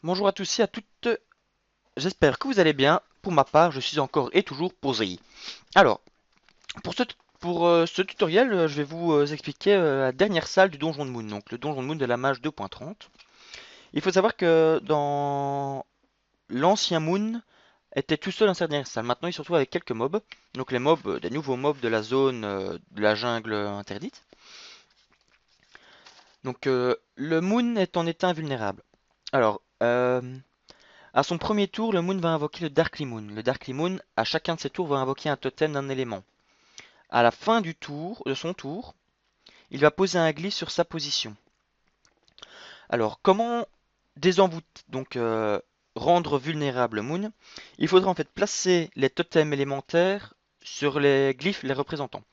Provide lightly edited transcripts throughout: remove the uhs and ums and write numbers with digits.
Bonjour à tous et à toutes, j'espère que vous allez bien. Pour ma part, je suis encore et toujours posé. Alors, pour ce tutoriel, je vais vous expliquer la dernière salle du Donjon de Moon, donc le Donjon de Moon de la mage 2.30. Il faut savoir que dans l'ancien Moon, était tout seul dans cette dernière salle. Maintenant, il se retrouve avec quelques mobs, donc les mobs, des nouveaux mobs de la zone de la jungle interdite. Donc, le Moon est en état invulnérable. Alors, à son premier tour, le Moon va invoquer le Darkly Moon. Le Darkly Moon, à chacun de ses tours, va invoquer un totem d'un élément. À la fin de son tour, il va poser un glyphe sur sa position. Alors, comment rendre vulnérable le Moon? Il faudra en fait placer les totems élémentaires sur les glyphes les représentant.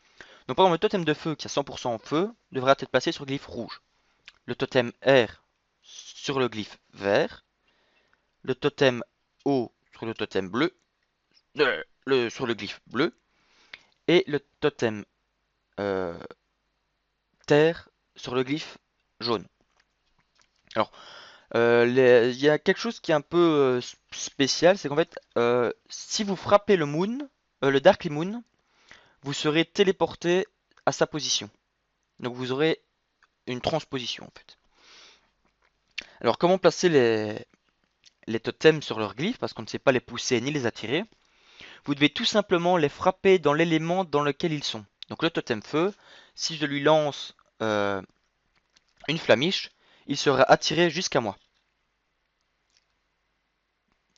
Donc, par exemple, le totem de feu qui a 100% en feu devra être placé sur le glyphe rouge. Le totem R sur le glyphe vert. Le totem O sur le totem bleu. Sur le glyphe bleu. Et le totem euh, terre sur le glyphe jaune. Alors, il y a quelque chose qui est un peu spécial, c'est qu'en fait, si vous frappez le Moon, le Darkly Moon, vous serez téléporté à sa position. Donc vous aurez une transposition en fait. Alors comment placer les totems sur leurs glyphes, parce qu'on ne sait pas les pousser ni les attirer. Vous devez tout simplement les frapper dans l'élément dans lequel ils sont. Donc le totem feu, si je lui lance une flamiche, il sera attiré jusqu'à moi.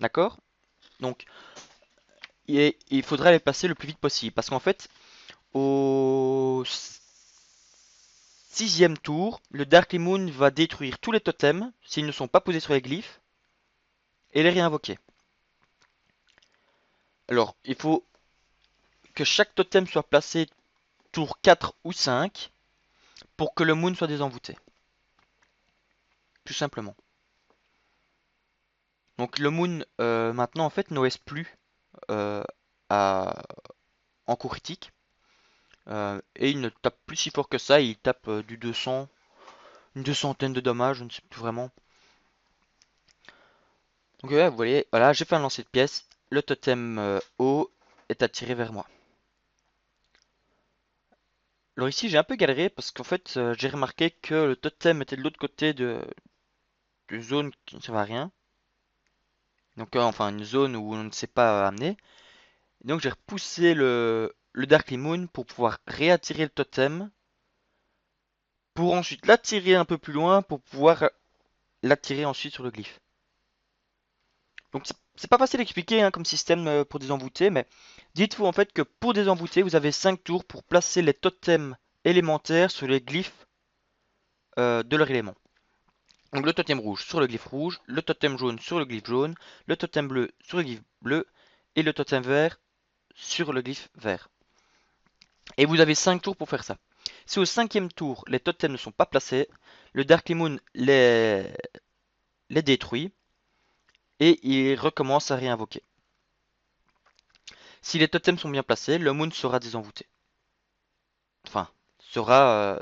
D'accord? Donc, il faudra les passer le plus vite possible. Parce qu'en fait, au sixième tour, le Darkly Moon va détruire tous les totems s'ils ne sont pas posés sur les glyphes et les réinvoquer. Alors, il faut que chaque totem soit placé tour 4 ou 5 pour que le Moon soit désenvoûté. Tout simplement. Donc le Moon, maintenant, en fait, n'OS plus euh, à- en coup critique. Et il ne tape plus si fort que ça, il tape du 200, une 200aine de dommages, je ne sais plus vraiment. Donc ouais, vous voyez, voilà, j'ai fait un lancer de pièces, le totem haut est attiré vers moi. Alors ici j'ai un peu galéré parce qu'en fait j'ai remarqué que le totem était de l'autre côté de zone qui ne servait à rien. Donc enfin une zone où on ne sait pas amener. Donc j'ai repoussé le Darkly Moon pour pouvoir réattirer le totem, pour ensuite l'attirer un peu plus loin, pour pouvoir l'attirer ensuite sur le glyphe. Donc c'est pas facile à expliquer hein, comme système pour désenvoûter, mais dites-vous en fait que pour désenvoûter, vous avez 5 tours pour placer les totems élémentaires sur les glyphes de leur élément. Donc le totem rouge sur le glyphe rouge, le totem jaune sur le glyphe jaune, le totem bleu sur le glyphe bleu et le totem vert sur le glyphe vert. Et vous avez 5 tours pour faire ça. Si au cinquième tour les totems ne sont pas placés, le Darkly Moon les détruit et il recommence à réinvoquer. Si les totems sont bien placés, le Moon sera désenvoûté. Enfin, sera,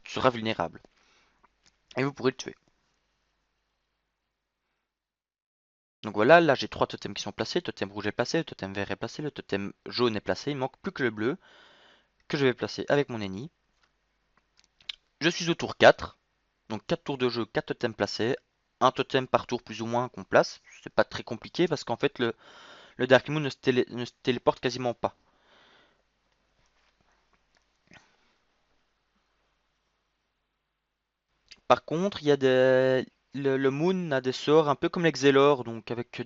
sera vulnérable. Et vous pourrez le tuer. Donc voilà, là j'ai 3 totems qui sont placés. Le totem rouge est placé, le totem vert est placé, le totem jaune est placé. Il ne manque plus que le bleu, que je vais placer avec mon ennemi. Je suis au tour 4. Donc 4 tours de jeu, 4 totems placés. Un totem par tour plus ou moins qu'on place. C'est pas très compliqué parce qu'en fait le Dark Moon ne se téléporte quasiment pas. Par contre, il y a le Moon a des sorts un peu comme l'Exelor, donc avec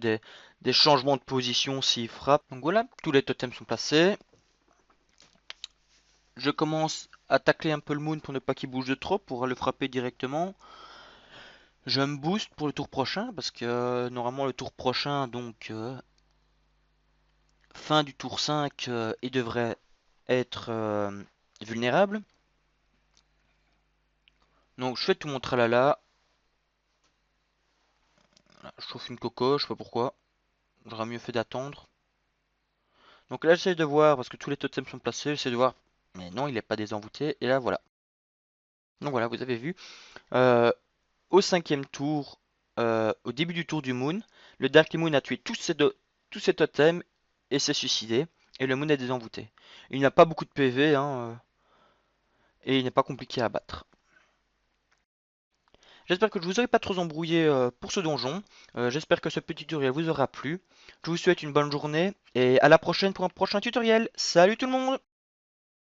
des changements de position s'il frappe. Donc voilà, tous les totems sont placés. Je commence à tacler un peu le Moon pour ne pas qu'il bouge de trop, pour le frapper directement. Je me booste pour le tour prochain, parce que normalement le tour prochain, donc fin du tour 5, il devrait être vulnérable. Donc je fais tout mon tralala. Voilà, je chauffe une coco, je sais pas pourquoi. J'aurais mieux fait d'attendre. Donc là j'essaie de voir, parce que tous les totems sont placés, j'essaie de voir. Mais non, il n'est pas désenvoûté. Et là voilà. Donc voilà, vous avez vu. Euh, Au cinquième tour, au début du tour du Moon. Le Dark Moon a tué tous ses totems et s'est suicidé. Et le Moon est désenvoûté. Il n'a pas beaucoup de PV, hein, et il n'est pas compliqué à battre. J'espère que je vous aurai pas trop embrouillé pour ce donjon. J'espère que ce petit tutoriel vous aura plu. Je vous souhaite une bonne journée et à la prochaine pour un prochain tutoriel. Salut tout le monde!